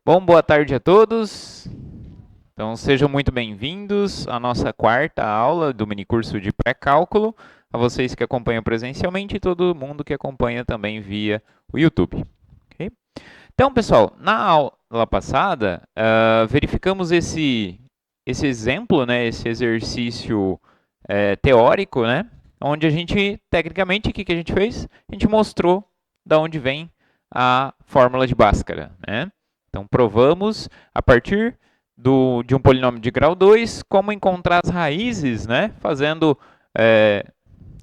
Bom, boa tarde a todos. Então, sejam muito bem-vindos à nossa quarta aula do minicurso de pré-cálculo, a vocês que acompanham presencialmente e todo mundo que acompanha também via o YouTube. Ok? Então, pessoal, na aula passada, verificamos esse exemplo, né, esse exercício teórico, né, onde a gente, tecnicamente, o que a gente fez? A gente mostrou de onde vem a fórmula de Bhaskara, né? Então, provamos, a partir de um polinômio de grau 2, como encontrar as raízes, né?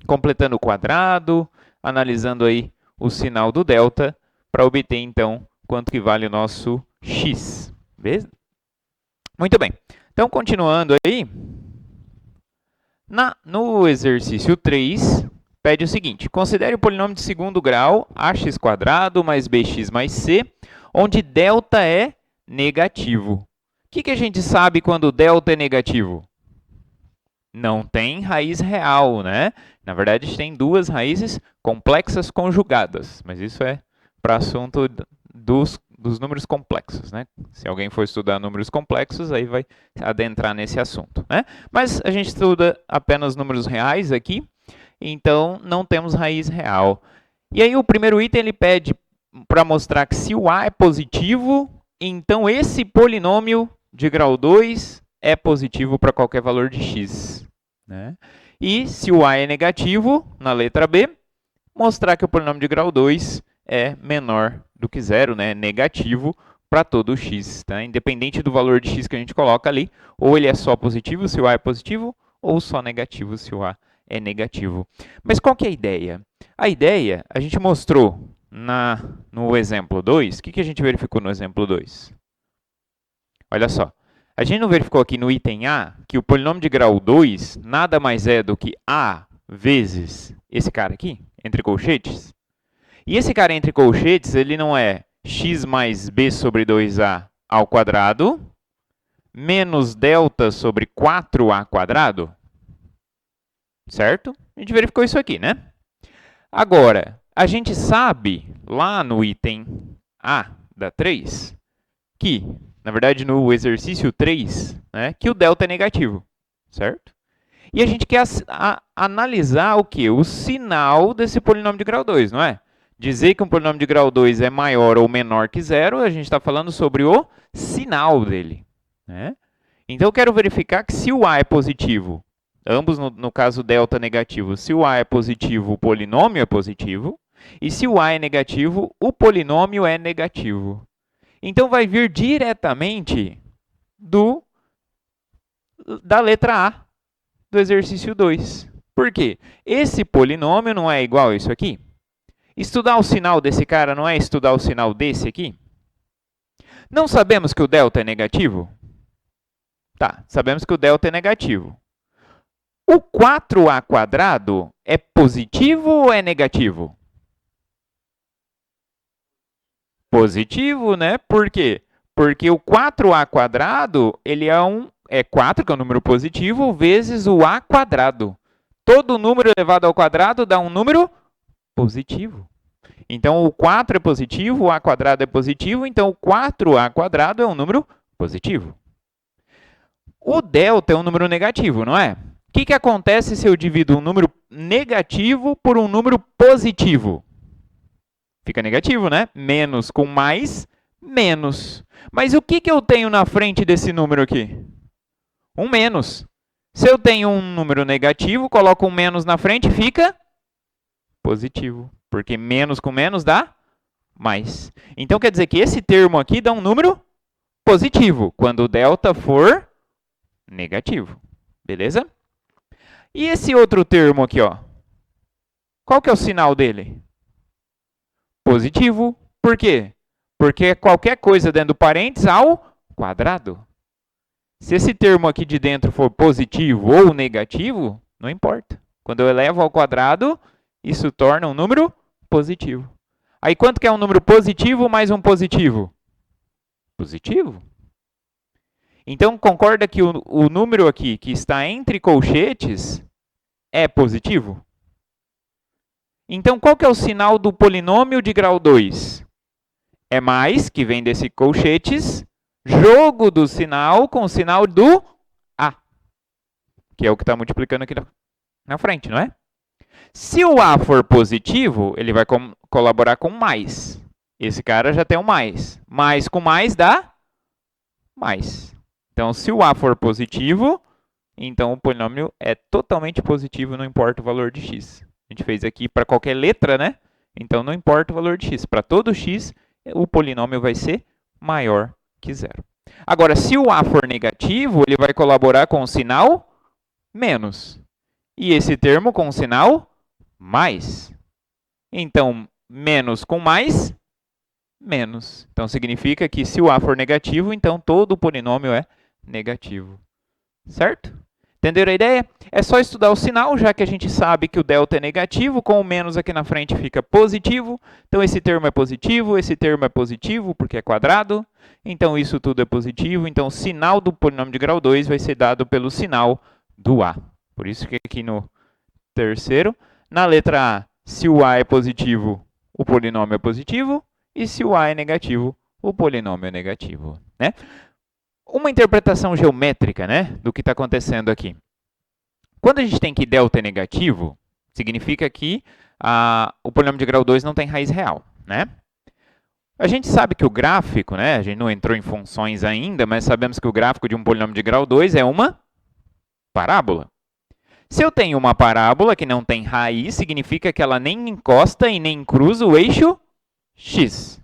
Completando o quadrado, analisando aí o sinal do delta, para obter, então, quanto que vale o nosso x. Beleza? Muito bem. Então, continuando aí, no exercício 3, pede o seguinte: considere o polinômio de segundo grau ax² mais bx mais c, onde delta é negativo. O que a gente sabe quando delta é negativo? Não tem raiz real, né? Na verdade, a gente tem duas raízes complexas conjugadas, mas isso é para assunto dos números complexos, né? Se alguém for estudar números complexos, aí vai adentrar nesse assunto, né? Mas a gente estuda apenas números reais aqui, então não temos raiz real. E aí o primeiro item ele pede para mostrar que se o a é positivo, então esse polinômio de grau 2 é positivo para qualquer valor de x. Né? E se o a é negativo, na letra B, mostrar que o polinômio de grau 2 é menor do que zero, né? Negativo para todo x. Tá? Independente do valor de x que a gente coloca ali, ou ele é só positivo se o a é positivo, ou só negativo se o a é negativo. Mas qual que é a ideia? A ideia, a gente mostrou no exemplo 2, o que a gente verificou no exemplo 2? Olha só, a gente não verificou aqui no item A que o polinômio de grau 2 nada mais é do que A vezes esse cara aqui, entre colchetes? E esse cara entre colchetes, ele não é x mais b sobre 2a ao quadrado menos delta sobre 4a quadrado? Certo? A gente verificou isso aqui, né? Agora, a gente sabe lá no item A da 3 que, na verdade, no exercício 3, né, que o delta é negativo, certo? E a gente quer analisar o quê? O sinal desse polinômio de grau 2, não é? Dizer que um polinômio de grau 2 é maior ou menor que zero, a gente está falando sobre o sinal dele. Né? Então, eu quero verificar que se o a é positivo, ambos no caso delta negativo, se o a é positivo, o polinômio é positivo, e se o a é negativo, o polinômio é negativo. Então, vai vir diretamente da letra A do exercício 2. Por quê? Esse polinômio não é igual a isso aqui? Estudar o sinal desse cara não é estudar o sinal desse aqui? Não sabemos que o delta é negativo? Tá, sabemos que o delta é negativo. O 4a quadrado é positivo ou é negativo? Positivo, né? Por quê? Porque o 4a quadrado, ele é 4, que é um número positivo, vezes o a quadrado. Todo número elevado ao quadrado dá um número positivo. Então, o 4 é positivo, o a quadrado é positivo, então o 4a quadrado é um número positivo. O delta é um número negativo, não é? O que acontece se eu divido um número negativo por um número positivo? Fica negativo, né? Menos com mais, menos. Mas o que eu tenho na frente desse número aqui? Um menos. Se eu tenho um número negativo, coloco um menos na frente, fica positivo. Porque menos com menos dá mais. Então, quer dizer que esse termo aqui dá um número positivo, quando o delta for negativo. Beleza? E esse outro termo aqui, ó? Qual que é o sinal dele? Positivo. Por quê? Porque qualquer coisa dentro do parênteses ao quadrado. Se esse termo aqui de dentro for positivo ou negativo, não importa. Quando eu elevo ao quadrado, isso torna um número positivo. Aí quanto que é um número positivo mais um positivo? Positivo. Então, concorda que o número aqui que está entre colchetes é positivo? Então, qual que é o sinal do polinômio de grau 2? é mais, que vem desse colchetes, jogo do sinal com o sinal do A, que é o que está multiplicando aqui na frente, não é? Se o A for positivo, ele vai colaborar com mais. Esse cara já tem um mais. Mais com mais dá mais. Então, se o A for positivo, então o polinômio é totalmente positivo, não importa o valor de x. A gente fez aqui para qualquer letra, né? Então, não importa o valor de x. Para todo x, o polinômio vai ser maior que zero. Agora, se o A for negativo, ele vai colaborar com o sinal menos. E esse termo com o sinal mais. Então, menos com mais, menos. Então, significa que se o A for negativo, então todo o polinômio é negativo. Certo? Entenderam a ideia? É só estudar o sinal, já que a gente sabe que o delta é negativo, com o menos aqui na frente fica positivo. Então, esse termo é positivo, porque é quadrado. Então, isso tudo é positivo. Então, o sinal do polinômio de grau 2 vai ser dado pelo sinal do A. Por isso que aqui no terceiro, na letra A, se o A é positivo, o polinômio é positivo. E se o A é negativo, o polinômio é negativo, né? Uma interpretação geométrica, né, do que está acontecendo aqui. Quando a gente tem que delta é negativo, significa que o polinômio de grau 2 não tem raiz real, né? A gente sabe que o gráfico, né, a gente não entrou em funções ainda, mas sabemos que o gráfico de um polinômio de grau 2 é uma parábola. Se eu tenho uma parábola que não tem raiz, significa que ela nem encosta e nem cruza o eixo x.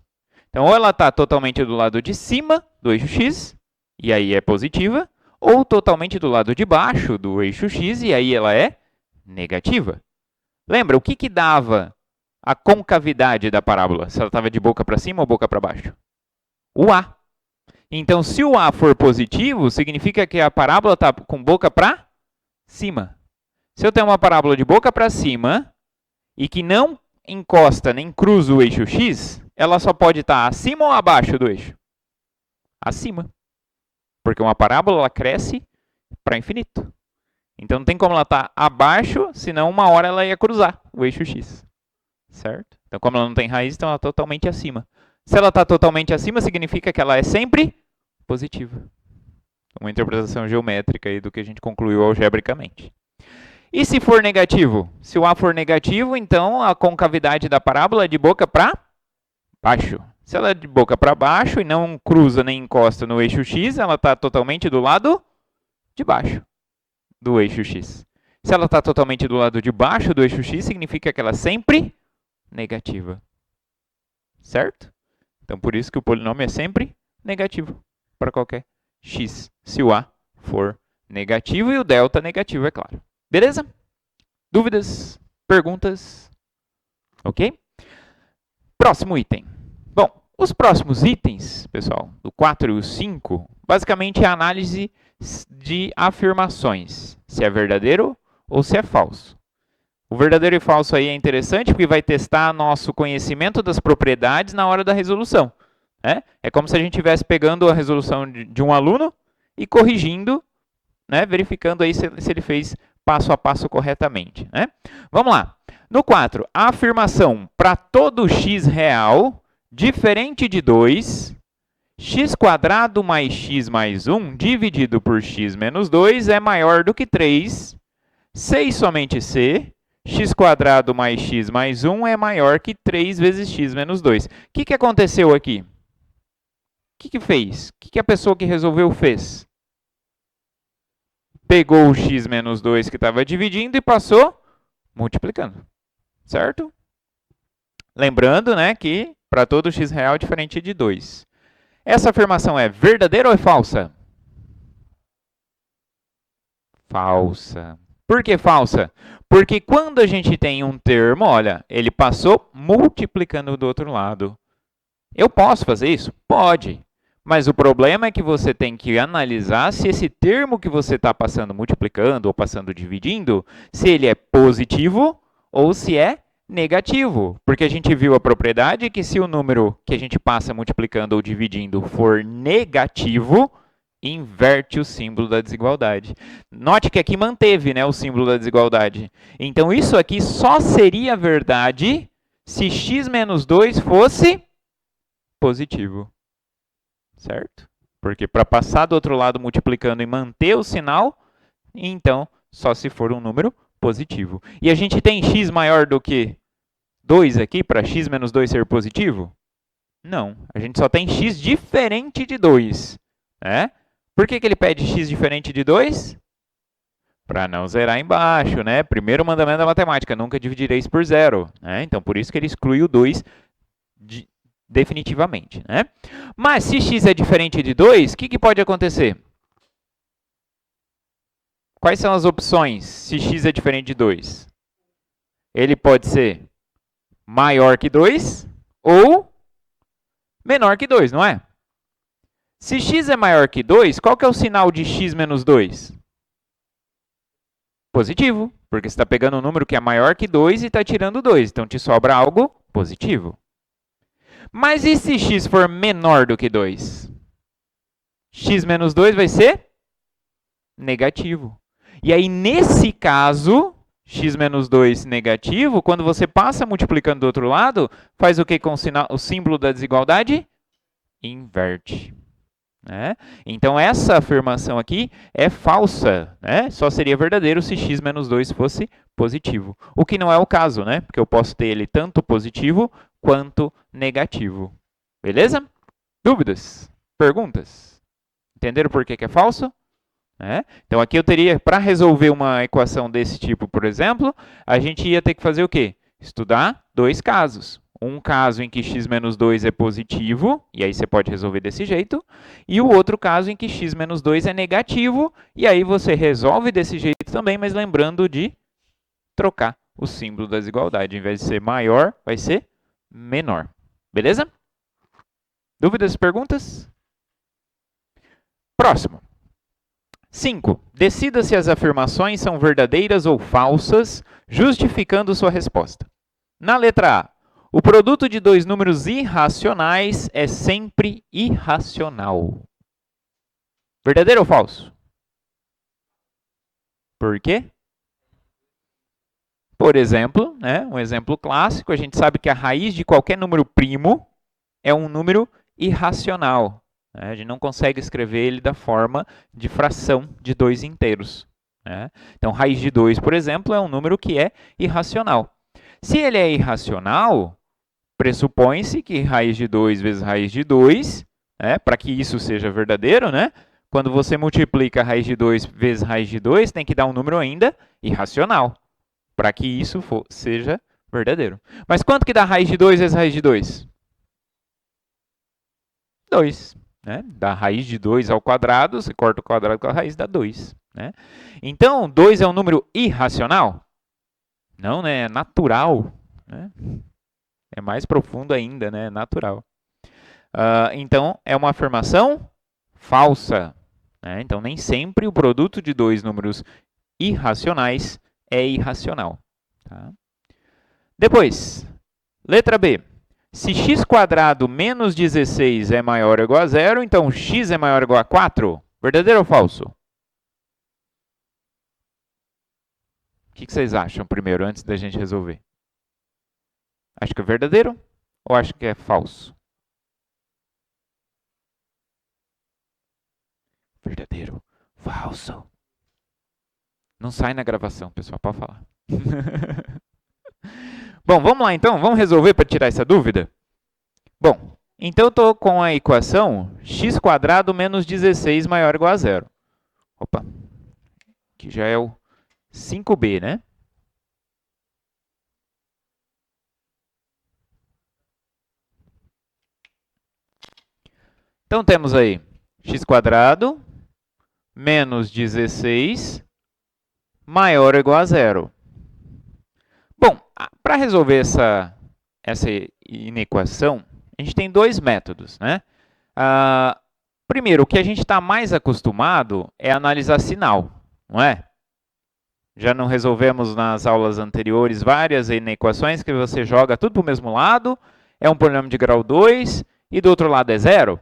Então, ou ela está totalmente do lado de cima do eixo x, e aí é positiva, ou totalmente do lado de baixo do eixo x, e aí ela é negativa. Lembra, o que dava a concavidade da parábola? Se ela estava de boca para cima ou boca para baixo? O A. Então, se o A for positivo, significa que a parábola está com boca para cima. Se eu tenho uma parábola de boca para cima, e que não encosta nem cruza o eixo x, ela só pode estar acima ou abaixo do eixo? Acima. Porque uma parábola ela cresce para infinito. Então, não tem como ela estar abaixo, senão uma hora ela ia cruzar o eixo x. Certo? Então, como ela não tem raiz, então ela está totalmente acima. Se ela está totalmente acima, significa que ela é sempre positiva. Uma interpretação geométrica aí do que a gente concluiu algebricamente. E se for negativo? Se o A for negativo, então a concavidade da parábola é de boca para baixo. Se ela é de boca para baixo e não cruza nem encosta no eixo x, ela está totalmente do lado de baixo do eixo x. Se ela está totalmente do lado de baixo do eixo x, significa que ela é sempre negativa. Certo? Então, por isso que o polinômio é sempre negativo para qualquer x, se o A for negativo e o delta negativo, é claro. Beleza? Dúvidas? Perguntas? Ok? Próximo item. Bom, os próximos itens, pessoal, do 4 e o 5, basicamente é a análise de afirmações, se é verdadeiro ou se é falso. O verdadeiro e falso aí é interessante porque vai testar nosso conhecimento das propriedades na hora da resolução. Né? É como se a gente estivesse pegando a resolução de um aluno e corrigindo, né? Verificando aí se ele fez passo a passo corretamente. Né? Vamos lá. No 4, a afirmação para todo x real, diferente de 2, x² mais x mais 1 dividido por x menos 2 é maior do que 3, C e somente C, x² mais x mais 1 é maior que 3 vezes x menos 2. O que aconteceu aqui? O que fez? O que a pessoa que resolveu fez? Pegou o x menos 2 que estava dividindo e passou multiplicando. Certo? Lembrando, né, que para todo x real é diferente de 2. Essa afirmação é verdadeira ou é falsa? Falsa. Por que falsa? Porque quando a gente tem um termo, olha, ele passou multiplicando do outro lado. Eu posso fazer isso? Pode. Mas o problema é que você tem que analisar se esse termo que você está passando multiplicando ou passando dividindo, se ele é positivo ou se é negativo. Porque a gente viu a propriedade que se o número que a gente passa multiplicando ou dividindo for negativo, inverte o símbolo da desigualdade. Note que aqui manteve, né, o símbolo da desigualdade. Então, isso aqui só seria verdade se x menos 2 fosse positivo. Certo? Porque para passar do outro lado multiplicando e manter o sinal, então só se for um número positivo. E a gente tem x maior do que 2 aqui para x menos 2 ser positivo? Não, a gente só tem x diferente de 2. Né? Por que ele pede x diferente de 2? Para não zerar embaixo, né? Primeiro mandamento da matemática, nunca dividireis por zero. Né? Então, por isso que ele exclui o 2 definitivamente. Né? Mas se x é diferente de 2, o que pode acontecer? Quais são as opções se x é diferente de 2? Ele pode ser maior que 2 ou menor que 2, não é? Se x é maior que 2, qual que é o sinal de x menos 2? Positivo, porque você está pegando um número que é maior que 2 e está tirando 2, então te sobra algo positivo. Mas e se x for menor do que 2? X menos 2 vai ser negativo. E aí, nesse caso, x menos 2 negativo, quando você passa multiplicando do outro lado, faz o que com o símbolo da desigualdade? Inverte. Né? Então, essa afirmação aqui é falsa. Né? Só seria verdadeiro se x menos 2 fosse positivo. O que não é o caso, né? Porque eu posso ter ele tanto positivo quanto negativo. Beleza? Dúvidas? Perguntas? Entenderam por que é falso? Então, aqui eu teria, para resolver uma equação desse tipo, por exemplo, a gente ia ter que fazer o quê? Estudar dois casos. Um caso em que x menos 2 é positivo, e aí você pode resolver desse jeito, e o outro caso em que x menos 2 é negativo, e aí você resolve desse jeito também, mas lembrando de trocar o símbolo da desigualdade. Em vez de ser maior, vai ser menor. Beleza? Dúvidas, perguntas? Próximo. 5. Decida se as afirmações são verdadeiras ou falsas, justificando sua resposta. Na letra A, o produto de dois números irracionais é sempre irracional. Verdadeiro ou falso? Por quê? Por exemplo, um exemplo clássico, a gente sabe que a raiz de qualquer número primo é um número irracional. A gente não consegue escrever ele da forma de fração de dois inteiros. Então, raiz de 2, por exemplo, é um número que é irracional. Se ele é irracional, pressupõe-se que raiz de 2 vezes raiz de 2, para que isso seja verdadeiro, quando você multiplica raiz de 2 vezes raiz de 2, tem que dar um número ainda irracional, para que isso seja verdadeiro. Mas quanto que dá raiz de 2 vezes raiz de 2? 2. Da raiz de 2 ao quadrado, você corta o quadrado com a raiz, dá 2. Então, 2 é um número irracional? Não, é natural. É mais profundo ainda, é natural. Então, é uma afirmação falsa. Então, nem sempre o produto de dois números irracionais é irracional. Tá? Depois, letra B. Se x² menos 16 é maior ou igual a 0, então x é maior ou igual a 4? Verdadeiro ou falso? O que vocês acham primeiro, antes da gente resolver? Acho que é verdadeiro ou acho que é falso? Verdadeiro. Falso. Não sai na gravação, pessoal, pode falar. Bom, vamos lá então, vamos resolver para tirar essa dúvida? Bom, então eu estou com a equação x² menos 16 maior ou igual a 0. Opa, que já é o 5b, né? Então temos aí x² menos 16 maior ou igual a 0. Bom, para resolver essa inequação, a gente tem dois métodos. Primeiro, o que a gente está mais acostumado é analisar sinal, não é? Já não resolvemos nas aulas anteriores várias inequações que você joga tudo para o mesmo lado, é um polinômio de grau 2 e do outro lado é 0?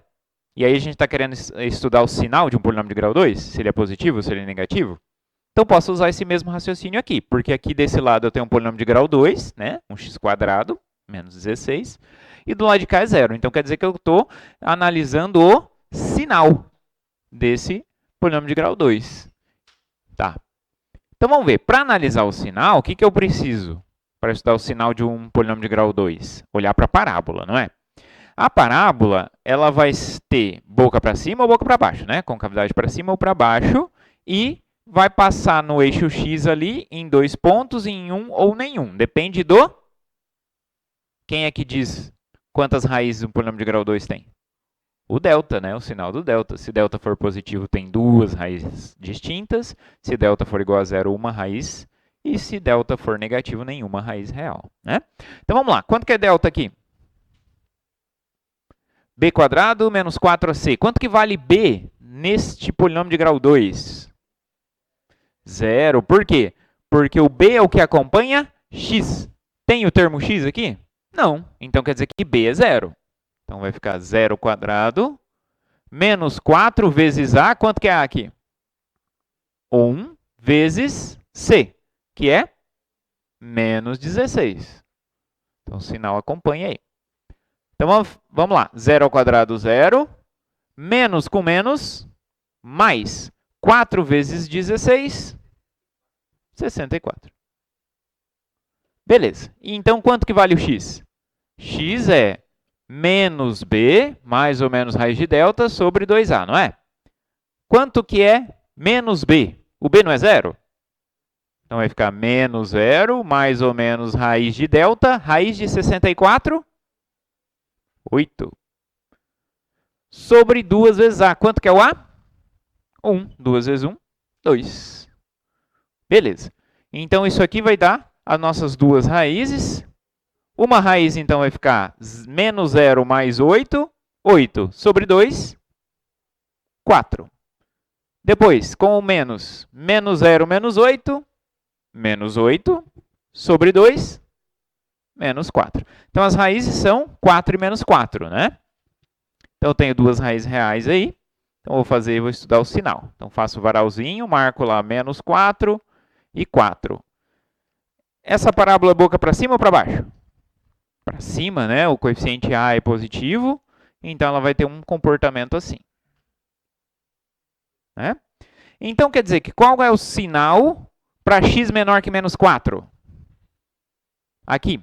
E aí a gente está querendo estudar o sinal de um polinômio de grau 2, se ele é positivo, se ele é negativo. Então, posso usar esse mesmo raciocínio aqui, porque aqui desse lado eu tenho um polinômio de grau 2, um x² menos 16, e do lado de cá é 0. Então, quer dizer que eu estou analisando o sinal desse polinômio de grau 2. Tá. Então, vamos ver. Para analisar o sinal, o que eu preciso para estudar o sinal de um polinômio de grau 2? Olhar para a parábola, não é? A parábola, ela vai ter boca para cima ou boca para baixo, né? Concavidade para cima ou para baixo, e vai passar no eixo x ali em 2 pontos, em um ou nenhum. Depende do... Quem é que diz quantas raízes um polinômio de grau 2 tem? O delta, né? O sinal do delta. Se delta for positivo, tem 2 raízes distintas. Se delta for igual a 0, uma raiz. E se delta for negativo, nenhuma raiz real, né? Então, vamos lá. Quanto que é delta aqui? b² menos 4ac. Quanto que vale b neste polinômio de grau 2? 0. Por quê? Porque o b é o que acompanha x. Tem o termo x aqui? Não. Então, quer dizer que b é 0. Então, vai ficar 0² menos 4 vezes a. Quanto que é a aqui? 1 vezes c, que é menos 16. Então, o sinal acompanha aí. Então, vamos lá. 0², 0. Menos com menos, mais 4 vezes 16, 64. Beleza. E então, quanto que vale o x? X é menos b, mais ou menos raiz de delta, sobre 2a, não é? Quanto que é menos b? O b não é 0? Então, vai ficar menos 0, mais ou menos raiz de delta, raiz de 64, 8. Sobre 2 vezes a. Quanto que é o a? 1. 2 vezes 1, 2. Beleza. Então, isso aqui vai dar as nossas duas raízes. Uma raiz, então, vai ficar menos 0 mais 8. 8 sobre 2, 4. Depois, com o menos, menos 0 menos 8. Menos 8 sobre 2, menos 4. Então, as raízes são 4 e menos 4, né? Então, eu tenho duas raízes reais aí. Então, vou estudar o sinal. Então, faço o varalzinho, marco lá menos 4 e 4. Essa parábola é boca para cima ou para baixo? Para cima, né? O coeficiente a é positivo, então ela vai ter um comportamento assim. Né? Então, quer dizer que qual é o sinal para x menor que menos 4? Aqui.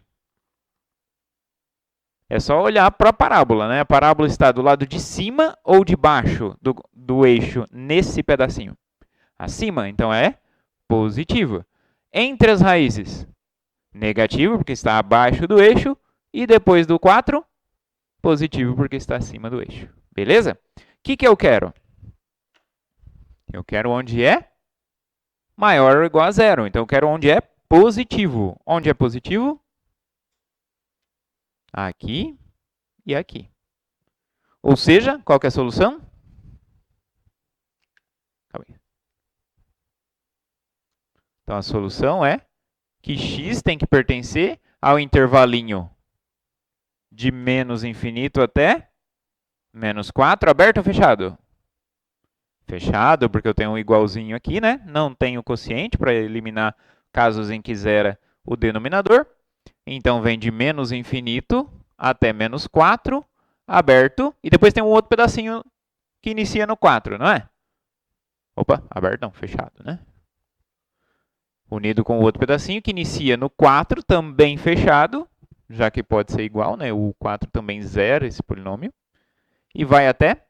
É só olhar para a parábola, né? A parábola está do lado de cima ou de baixo do eixo nesse pedacinho? Acima, então é positivo. Entre as raízes, negativo, porque está abaixo do eixo. E depois do 4, positivo, porque está acima do eixo. Beleza? O que eu quero? Eu quero onde é maior ou igual a 0. Então, eu quero onde é positivo. Onde é positivo? Aqui e aqui. Ou seja, qual que é a solução? Calma aí. Então, a solução é que x tem que pertencer ao intervalinho de menos infinito até menos 4. Aberto ou fechado? Fechado, porque eu tenho um igualzinho aqui, né? Não tenho quociente para eliminar casos em que zera o denominador. Então, vem de menos infinito até menos 4, aberto. E depois tem um outro pedacinho que inicia no 4, não é? Opa, aberto não, fechado, né? Unido com o outro pedacinho que inicia no 4, também fechado, já que pode ser igual, né? O 4 também zera esse polinômio. E vai até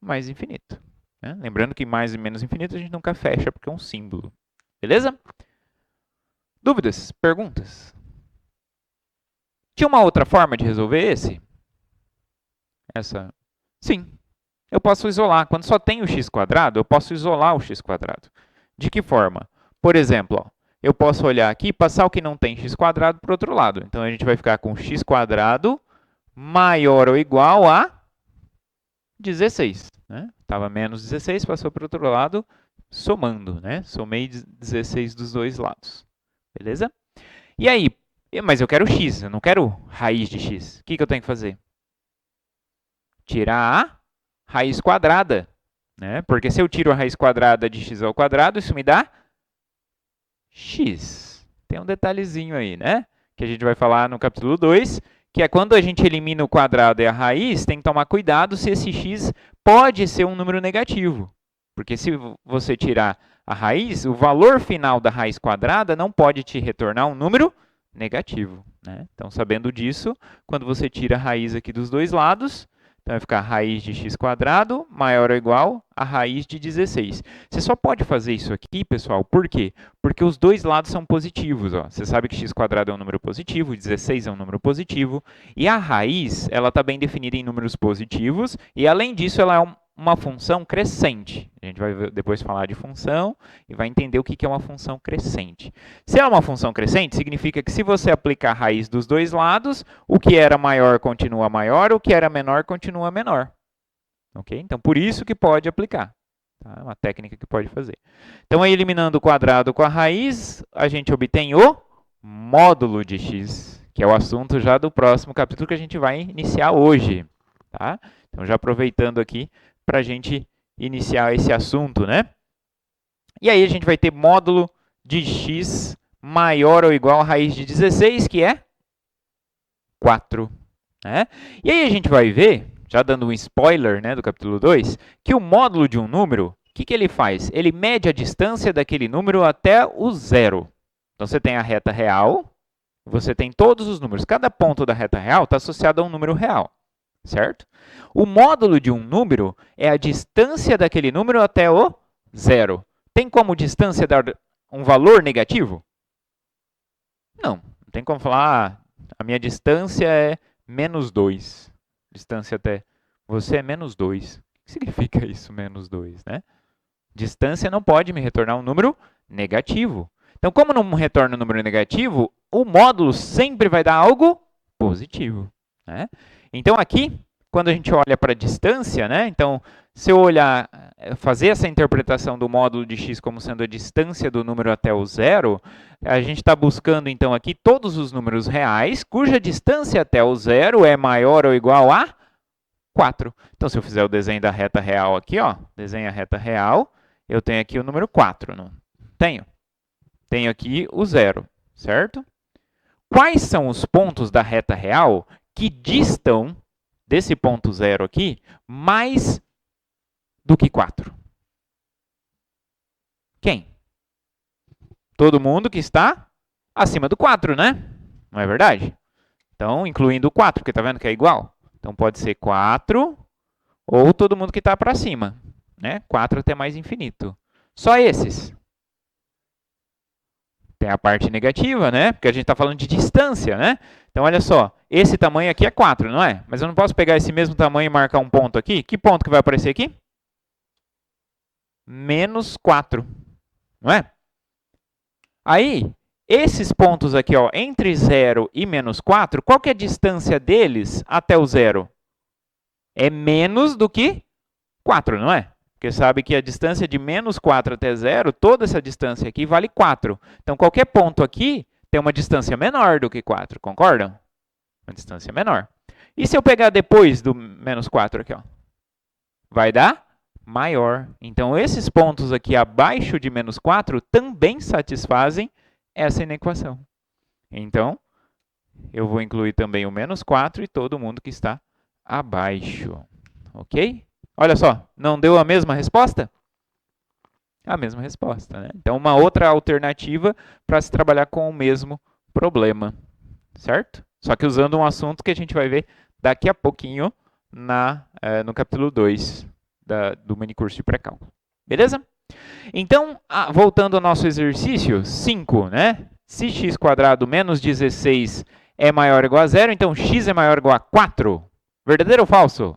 mais infinito. Né? Lembrando que mais e menos infinito a gente nunca fecha, porque é um símbolo. Beleza? Dúvidas? Perguntas? Tinha uma outra forma de resolver esse? Essa? Sim. Eu posso isolar. Quando só tem o x², eu posso isolar o x². De que forma? Por exemplo, ó, eu posso olhar aqui e passar o que não tem x² para o outro lado. Então, a gente vai ficar com x² maior ou igual a 16. Né? Estava menos 16, passou para o outro lado, somando. Né? Somei 16 dos dois lados. Beleza? E aí, mas eu quero x, eu não quero raiz de x. O que eu tenho que fazer? Tirar a raiz quadrada. Né? Porque se eu tiro a raiz quadrada de x ao quadrado, isso me dá x. Tem um detalhezinho aí, né? Que a gente vai falar no capítulo 2, que é quando a gente elimina o quadrado e a raiz, tem que tomar cuidado se esse x pode ser um número negativo. Porque se você tirar a raiz, o valor final da raiz quadrada não pode te retornar um número negativo, né? Então, sabendo disso, quando você tira a raiz aqui dos dois lados, então vai ficar raiz de x² maior ou igual a raiz de 16. Você só pode fazer isso aqui, pessoal, por quê? Porque os dois lados são positivos. Ó. Você sabe que x² é um número positivo, 16 é um número positivo, e a raiz ela está bem definida em números positivos, e além disso ela é uma função crescente. A gente vai depois falar de função e vai entender o que é uma função crescente. Se é uma função crescente, significa que se você aplicar a raiz dos dois lados, o que era maior continua maior, o que era menor continua menor. Okay? Então, por isso que pode aplicar. Tá? É uma técnica que pode fazer. Então, aí, eliminando o quadrado com a raiz, a gente obtém o módulo de x, que é o assunto já do próximo capítulo que a gente vai iniciar hoje. Tá? Então, já aproveitando aqui para a gente iniciar esse assunto, né? E aí a gente vai ter módulo de x maior ou igual a raiz de 16, que é 4. Né? E aí a gente vai ver, já dando um spoiler, né, do capítulo 2, que o módulo de um número, o que ele faz? Ele mede a distância daquele número até o zero. Então, você tem a reta real, você tem todos os números. Cada ponto da reta real está associado a um número real. Certo? O módulo de um número é a distância daquele número até o zero. Tem como distância dar um valor negativo? Não. Não tem como falar, a minha distância é menos 2. Distância até você é menos 2. O que significa isso, menos 2? Né? Distância não pode me retornar um número negativo. Então, como não retorna um número negativo, o módulo sempre vai dar algo positivo. Né? Então, aqui, quando a gente olha para a distância, né? Então, se eu olhar, fazer essa interpretação do módulo de x como sendo a distância do número até o zero, a gente está buscando, então, aqui todos os números reais, cuja distância até o zero é maior ou igual a 4. Então, se eu fizer o desenho da reta real aqui, ó, desenho a reta real, eu tenho aqui o número 4, não tenho? Tenho aqui o zero, certo? Quais são os pontos da reta real que distam desse ponto zero aqui mais do que 4? Quem? Todo mundo que está acima do 4, né? Não é verdade? Então, incluindo o 4, porque está vendo que é igual. Então, pode ser 4 ou todo mundo que está para cima. Né? 4 até mais infinito. Só esses. Tem a parte negativa, né? Porque a gente está falando de distância, né? Então, olha só. Esse tamanho aqui é 4, não é? Mas eu não posso pegar esse mesmo tamanho e marcar um ponto aqui? Que ponto que vai aparecer aqui? Menos 4, não é? Aí, esses pontos aqui, ó, entre 0 e menos 4, qual que é a distância deles até o zero? É menos do que 4, não é? Porque sabe que a distância de menos 4 até zero, toda essa distância aqui vale 4. Então, qualquer ponto aqui tem uma distância menor do que 4, concordam? Uma distância menor. E se eu pegar depois do menos 4 aqui, ó? Vai dar maior. Então, esses pontos aqui abaixo de menos 4 também satisfazem essa inequação. Então, eu vou incluir também o menos 4 e todo mundo que está abaixo. Ok? Olha só, não deu a mesma resposta? A mesma resposta, né? Então, uma outra alternativa para se trabalhar com o mesmo problema, certo? Só que usando um assunto que a gente vai ver daqui a pouquinho no capítulo 2 do minicurso de pré-cálculo. Beleza? Então, voltando ao nosso exercício 5, né? Se x² menos 16 é maior ou igual a zero, então x é maior ou igual a 4. Verdadeiro ou falso?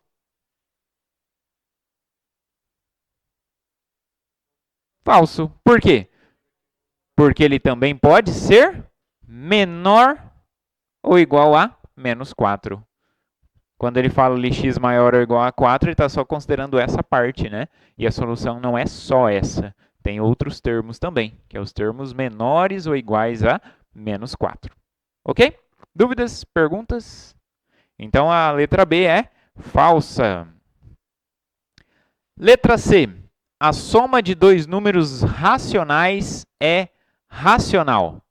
Falso. Por quê? Porque ele também pode ser menor ou igual a menos 4. Quando ele fala ali x maior ou igual a 4, ele está só considerando essa parte, né? E a solução não é só essa. Tem outros termos também, que é os termos menores ou iguais a menos 4. Ok? Dúvidas? Perguntas? Então, a letra B é falsa. Letra C. A soma de dois números racionais é racional.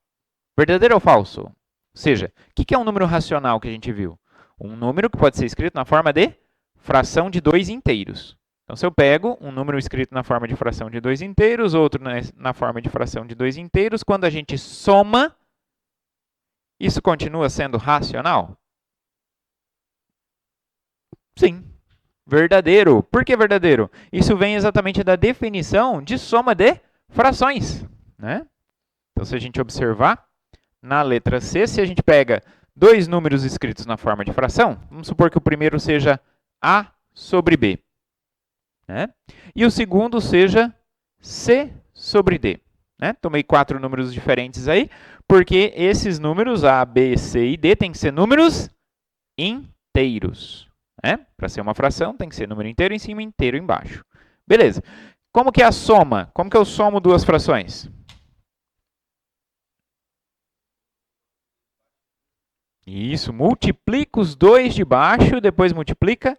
Verdadeiro ou falso? Ou seja, o que é um número racional que a gente viu? Um número que pode ser escrito na forma de fração de 2 inteiros. Então, se eu pego um número escrito na forma de fração de 2 inteiros, outro na forma de fração de 2 inteiros, quando a gente soma, isso continua sendo racional? Sim. Verdadeiro. Por que verdadeiro? Isso vem exatamente da definição de soma de frações, né? Então, se a gente observar, na letra C, se a gente pega dois números escritos na forma de fração, vamos supor que o primeiro seja A sobre B, né? E o segundo seja C sobre D. Né? Tomei 4 números diferentes aí, porque esses números, A, B, C e D, têm que ser números inteiros. Né? Para ser uma fração, tem que ser número inteiro em cima e inteiro embaixo. Beleza. Como que é a soma? Como que eu somo duas frações? Isso, multiplica os dois de baixo, depois multiplica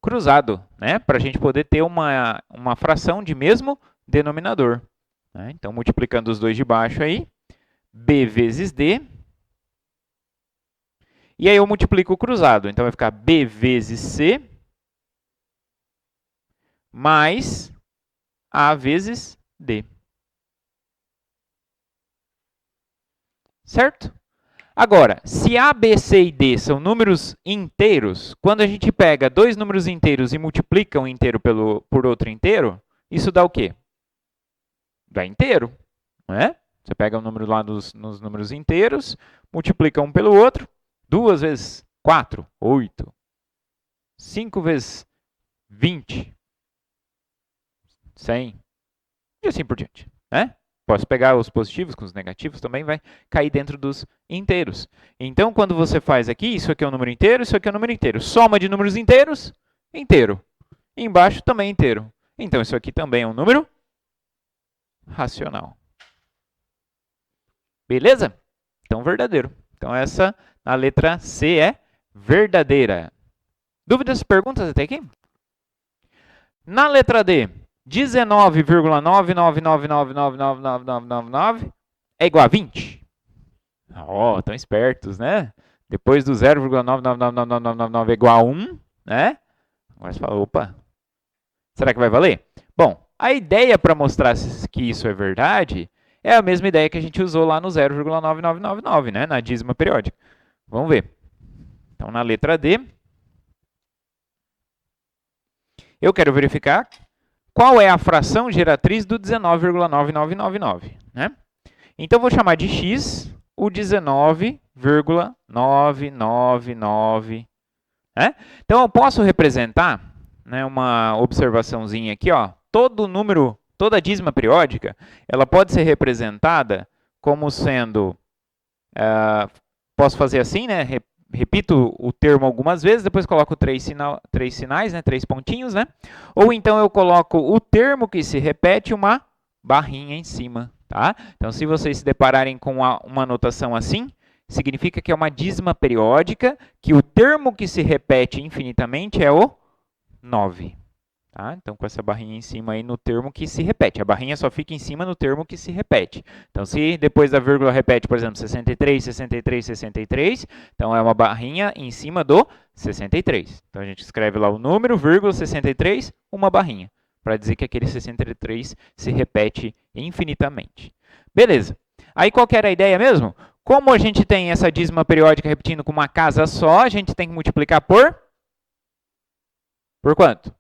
cruzado, né? Para a gente poder ter uma fração de mesmo denominador. Né? Então, multiplicando os dois de baixo aí, B vezes D. E aí eu multiplico o cruzado. Então, vai ficar B vezes C mais A vezes D. Certo? Agora, se A, B, C e D são números inteiros, quando a gente pega dois números inteiros e multiplica um inteiro por outro inteiro, isso dá o quê? Dá inteiro, não é? Você pega um número lá nos números inteiros, multiplica um pelo outro, 2 vezes 4, 8. 5 vezes 20, 100, e assim por diante, né? Posso pegar os positivos com os negativos, também vai cair dentro dos inteiros. Então, quando você faz aqui, isso aqui é um número inteiro, isso aqui é um número inteiro. Soma de números inteiros, inteiro. E embaixo também inteiro. Então, isso aqui também é um número racional. Beleza? Então, verdadeiro. Então, essa, a letra C é verdadeira. Dúvidas, perguntas até aqui? Na letra D, 19,999999999 é igual a 20? Ó, tão espertos, né? Depois do 0,9999999 é igual a 1, né? Agora você fala, opa, será que vai valer? Bom, a ideia para mostrar que isso é verdade é a mesma ideia que a gente usou lá no 0,9999, né? Na dízima periódica. Vamos ver. Então, na letra D, eu quero verificar qual é a fração geratriz do 19,9999, né? Então, vou chamar de x o 19,999, né? Então, eu posso representar, né, uma observaçãozinha aqui, ó, todo número, toda dízima periódica, ela pode ser representada como sendo, posso fazer assim, né? Repito o termo algumas vezes, depois coloco três sinais, né, 3 pontinhos, né? Ou então eu coloco o termo que se repete, uma barrinha em cima, tá? Então, se vocês se depararem com uma notação assim, significa que é uma dízima periódica, que o termo que se repete infinitamente é o 9. Tá? Então, com essa barrinha em cima aí no termo que se repete. A barrinha só fica em cima no termo que se repete. Então, se depois da vírgula repete, por exemplo, 63, 63, 63, então é uma barrinha em cima do 63. Então, a gente escreve lá o número, vírgula, 63, uma barrinha, para dizer que aquele 63 se repete infinitamente. Beleza. Aí, qual que era a ideia mesmo? Como a gente tem essa dízima periódica repetindo com uma casa só, a gente tem que multiplicar por quanto?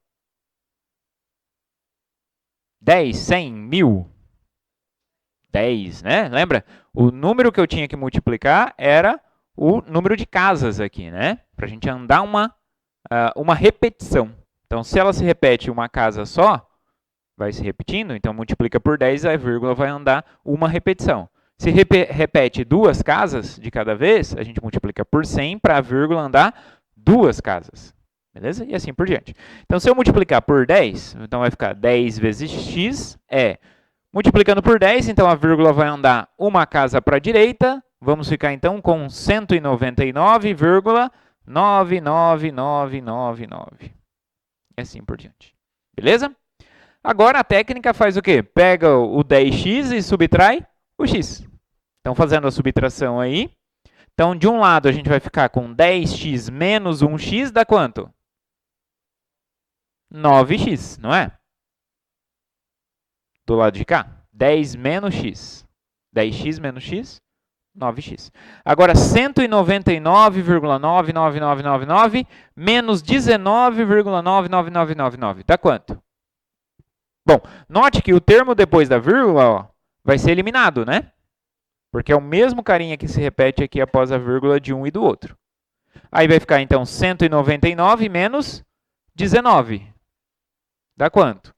10, 100, 1000. 10, né? Lembra? O número que eu tinha que multiplicar era o número de casas aqui, né? Para a gente andar uma repetição. Então, se ela se repete uma casa só, vai se repetindo, então multiplica por 10, a vírgula vai andar uma repetição. Se repete duas casas de cada vez, a gente multiplica por 100 para a vírgula andar duas casas. Beleza? E assim por diante. Então, se eu multiplicar por 10, então vai ficar 10 vezes x é... Multiplicando por 10, então a vírgula vai andar uma casa para a direita. Vamos ficar então com 199,99999. E assim por diante. Beleza? Agora a técnica faz o quê? Pega o 10x e subtrai o x. Então, fazendo a subtração aí, Então, de um lado, a gente vai ficar com 10x menos 1x, dá quanto? 9x, não é? Do lado de cá, 10 menos x. 10x menos x, 9x. Agora, 199,99999 menos 19,99999. Dá quanto? Bom, note que o termo depois da vírgula ó, vai ser eliminado, né? Porque é o mesmo carinha que se repete aqui após a vírgula de um e do outro. Aí vai ficar, então, 199 menos 19. Dá quanto?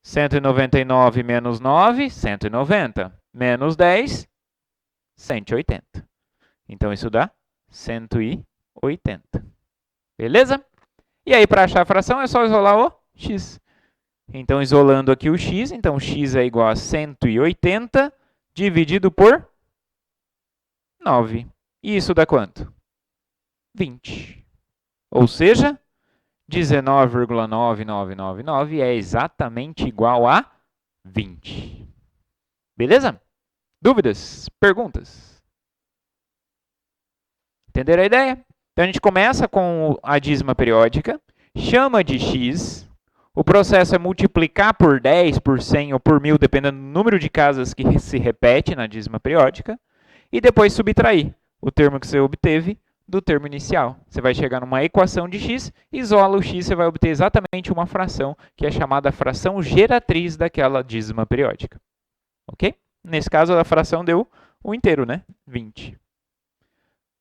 199 menos 9, 190. Menos 10, 180. Então, isso dá 180. Beleza? E aí, para achar a fração, é só isolar o x. Então, isolando aqui o x, então x é igual a 180 dividido por 9. E isso dá quanto? 20. Ou seja, 19,9999 é exatamente igual a 20. Beleza? Dúvidas? Perguntas? Entenderam a ideia? Então, a gente começa com a dízima periódica, chama de x, o processo é multiplicar por 10, por 100 ou por 1000, dependendo do número de casas que se repete na dízima periódica, e depois subtrair o termo que você obteve do termo inicial. Você vai chegar numa equação de x, isola o x, você vai obter exatamente uma fração, que é chamada fração geratriz daquela dízima periódica. Ok? Nesse caso, a fração deu o inteiro, né? 20.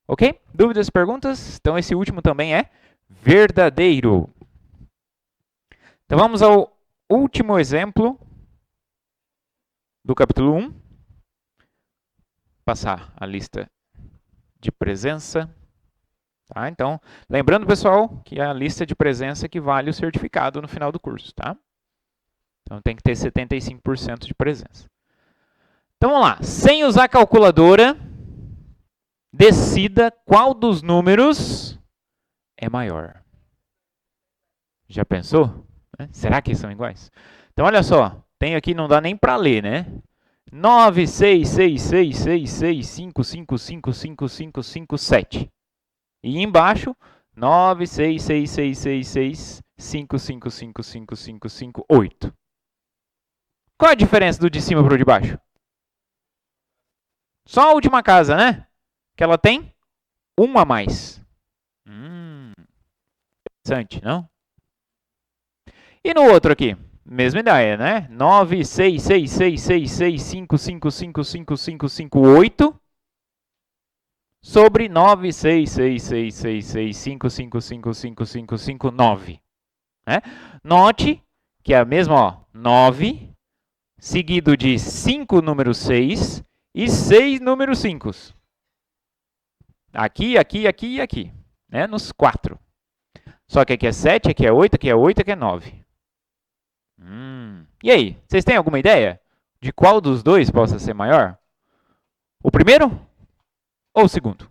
Ok? Dúvidas, perguntas? Então, esse último também é verdadeiro. Então, vamos ao último exemplo do capítulo 1. Passar a lista de presença. Tá? Então, lembrando, pessoal, que é a lista de presença que vale o certificado no final do curso. Tá? Então, tem que ter 75% de presença. Então, vamos lá. Sem usar calculadora, decida qual dos números é maior. Já pensou? Será que são iguais? Então, olha só. Tem aqui, não dá nem para ler, né? 9, 6, 6, 6, 6, 6, 5, 5, 5, 5, 5, 5, 7. E embaixo, 9, 6, 6, 6, 6, 6, 5, 5, 5, 5, 5, 5, 8. Qual a diferença do de cima para o de baixo? Só a última casa, né? Que ela tem uma a mais. Interessante, não? E no outro aqui? Mesma ideia, né? 9, 6, 6, 6, 6, 6, 5, 5, 5, 5, 5, 5, 8. Sobre 9, 6, 6, 6, 6, 6, 5, 5, 5, 5, 5, 5, 9. Né? Note que é a mesma, ó, 9, seguido de 5 número 6 e 6 número 5. Aqui, aqui, aqui e aqui. Né? Nos 4. Só que aqui é 7, aqui é 8, aqui é 8, aqui é 9. E aí, vocês têm alguma ideia de qual dos dois possa ser maior? O primeiro ou o segundo?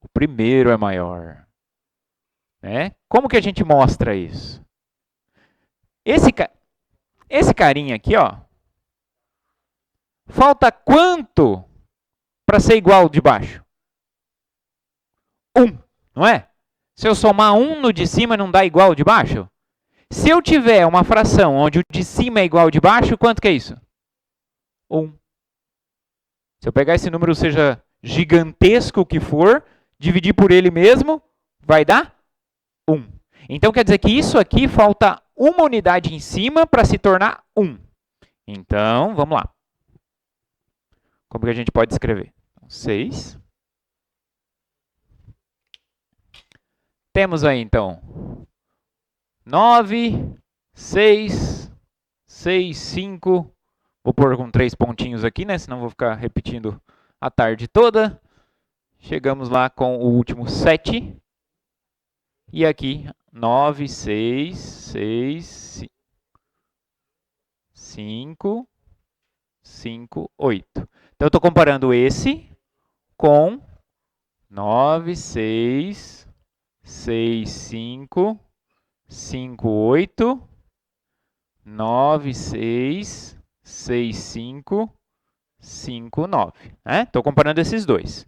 O primeiro é maior. Né? Como que a gente mostra isso? Esse carinha aqui, ó, falta quanto para ser igual ao de baixo? 1, não é? Se eu somar 1 no de cima, não dá igual ao de baixo? Se eu tiver uma fração onde o de cima é igual ao de baixo, quanto que é isso? 1. Se eu pegar esse número, seja gigantesco que for, dividir por ele mesmo, vai dar 1. Então, quer dizer que isso aqui falta uma unidade em cima para se tornar 1. Então, vamos lá. Como que a gente pode escrever? 6. Temos aí, então, 9, 6, 6, 5. Vou pôr com 3 pontinhos aqui, né? Senão vou ficar repetindo a tarde toda. Chegamos lá com o último 7. E aqui, 9, 6, 6, 5, 5, 8. Então, eu estou comparando esse com 9, 6, 6, 5, 5, 8, 9, 6, 6, 5, 5, 9. Estou comparando esses dois.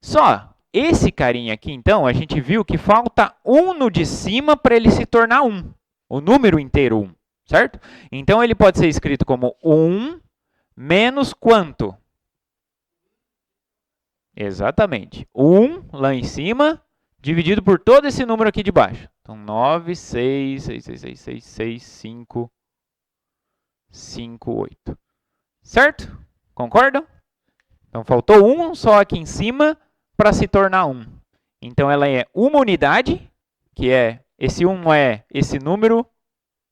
Só, esse carinha aqui, então, a gente viu que falta 1 no de cima para ele se tornar 1. O número inteiro 1, certo? Então, ele pode ser escrito como 1 menos quanto? Exatamente. 1 lá em cima, dividido por todo esse número aqui de baixo. Então, 9, 6, 6, 6, 6, 6, 6, 5, 5, 8. Certo? Concordam? Então, faltou 1 só aqui em cima para se tornar 1. Então, ela é uma unidade, que é, esse 1 é esse número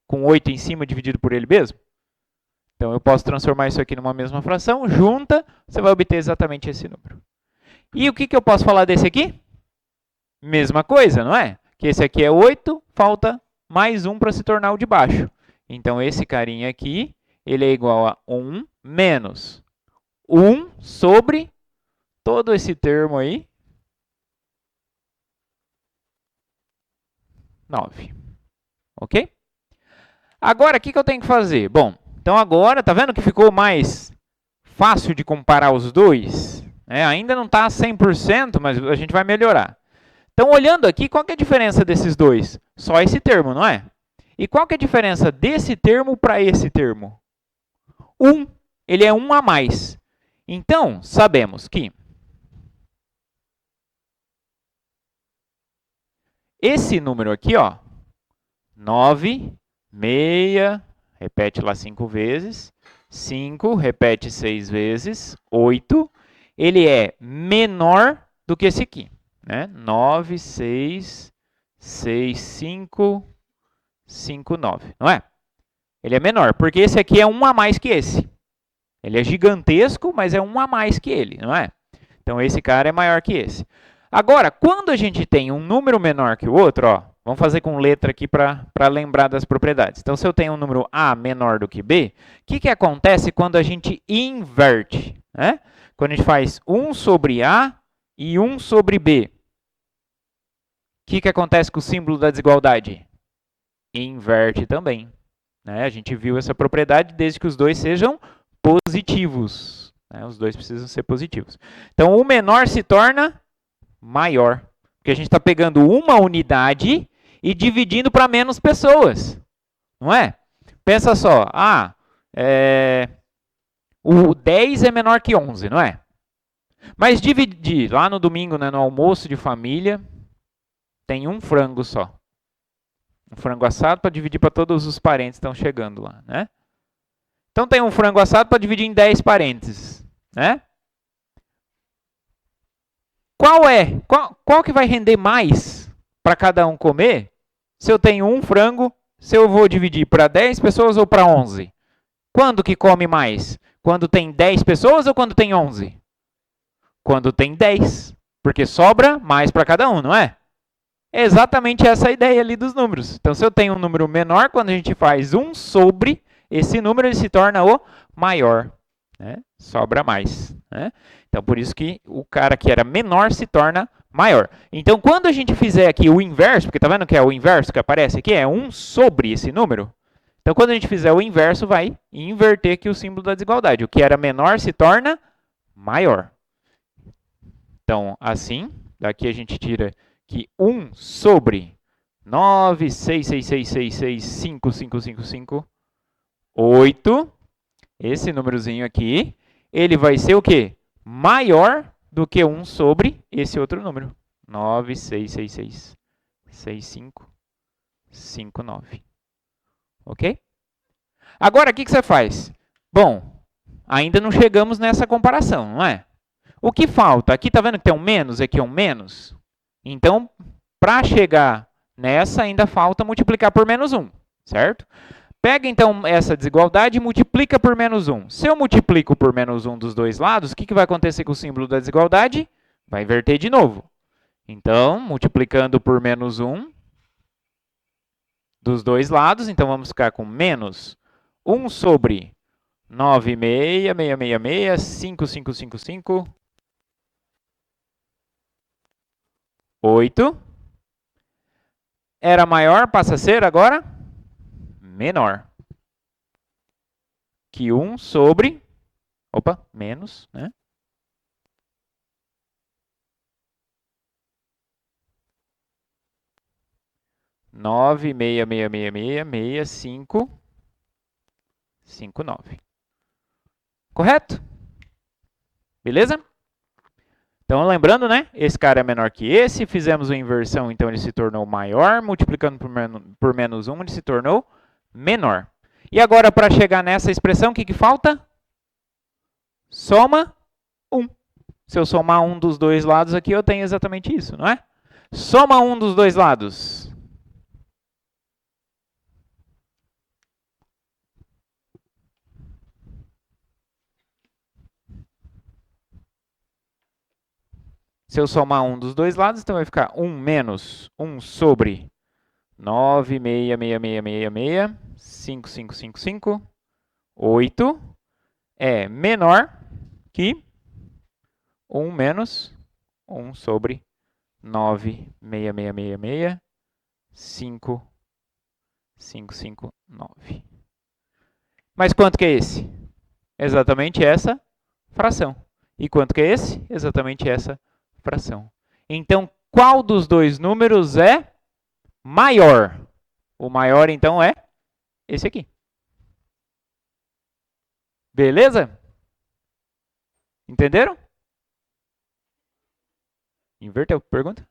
com 8 em cima dividido por ele mesmo. Então, eu posso transformar isso aqui numa mesma fração, junta, você vai obter exatamente esse número. E o que eu posso falar desse aqui? Mesma coisa, não é? Que esse aqui é 8, falta mais 1 para se tornar o de baixo. Então, esse carinha aqui, ele é igual a 1 menos 1 sobre todo esse termo aí, 9. Ok? Agora, o que eu tenho que fazer? Bom, então agora, tá vendo que ficou mais fácil de comparar os dois? Ainda não está 100%, mas a gente vai melhorar. Então, olhando aqui, qual que é a diferença desses dois? Só esse termo, não é? E qual que é a diferença desse termo para esse termo? 1. Ele é 1 a mais. Então, sabemos que esse número aqui, ó, 9, 6, repete lá 5 vezes, 5, repete 6 vezes, 8, ele é menor do que esse aqui. 9, 6, 6, 5, 5, 9, não é? Ele é menor, porque esse aqui é 1 a mais que esse. Ele é gigantesco, mas é 1 a mais que ele, não é? Então, esse cara é maior que esse. Agora, quando a gente tem um número menor que o outro, ó, vamos fazer com letra aqui para lembrar das propriedades. Então, se eu tenho um número A menor do que B, o que acontece quando a gente inverte? Quando a gente faz 1 sobre A e 1 sobre B, o que acontece com o símbolo da desigualdade? Inverte também. A gente viu essa propriedade desde que os dois sejam positivos. Os dois precisam ser positivos. Então, o menor se torna maior. Porque a gente está pegando uma unidade e dividindo para menos pessoas. Não é? Pensa só. O 10 é menor que 11, não é? Mas dividir, lá no domingo, no almoço de família, tem um frango só. Um frango assado para dividir para todos os parentes que estão chegando lá, né? Então, tem um frango assado para dividir em 10 parentes, né? Qual que vai render mais para cada um comer se eu tenho um frango, se eu vou dividir para 10 pessoas ou para 11? Quando que come mais? Quando tem 10 pessoas ou quando tem 11? Quando tem 10, porque sobra mais para cada um, não é? É exatamente essa a ideia ali dos números. Então, se eu tenho um número menor, quando a gente faz 1 sobre esse número, ele se torna o maior. Sobra mais. Então, por isso que o cara que era menor se torna maior. Então, quando a gente fizer aqui o inverso, porque está vendo que é o inverso que aparece aqui? É 1 sobre esse número. Então, quando a gente fizer o inverso, vai inverter aqui o símbolo da desigualdade. O que era menor se torna maior. Então, assim, daqui a gente tira que 1 sobre 9, 6, 6, 6, 6, 6, 5, 5, 5, 5, 8. Esse númerozinho aqui, ele vai ser o quê? Maior do que 1 sobre esse outro número. 9, 6, 6, 6, 6, 5, 5, 9. Ok? Agora, o que você faz? Bom, ainda não chegamos nessa comparação, não é? O que falta? Aqui está vendo que tem um menos, aqui é um menos? Então, para chegar nessa, ainda falta multiplicar por menos 1, certo? Pega, então, essa desigualdade e multiplica por menos 1. Se eu multiplico por menos 1 dos dois lados, o que vai acontecer com o símbolo da desigualdade? Vai inverter de novo. Então, multiplicando por menos 1 dos dois lados, então vamos ficar com menos 1 sobre 9, 6, 6, 6, 6, 5, 5, 5, 5, 8. Era maior, passa a ser agora menor que 1 sobre, menos, 9,666,6,5,59. Correto? Beleza? Então, lembrando, né? Esse cara é menor que esse. Fizemos uma inversão, então ele se tornou maior. Multiplicando por menos 1, ele se tornou menor. E agora, para chegar nessa expressão, o que falta? Soma 1. Se eu somar um dos dois lados aqui, eu tenho exatamente isso, não é? Soma um dos dois lados. Se eu somar um dos dois lados, então vai ficar 1 menos 1 sobre 9,666,5,555, 8 é menor que 1 menos 1 sobre 9,666,5,559. Mas quanto que é esse? Exatamente essa fração. E quanto que é esse? Exatamente essa fração. Então, qual dos dois números é maior? O maior, então, é esse aqui. Beleza? Entenderam? Inverteu. Pergunta?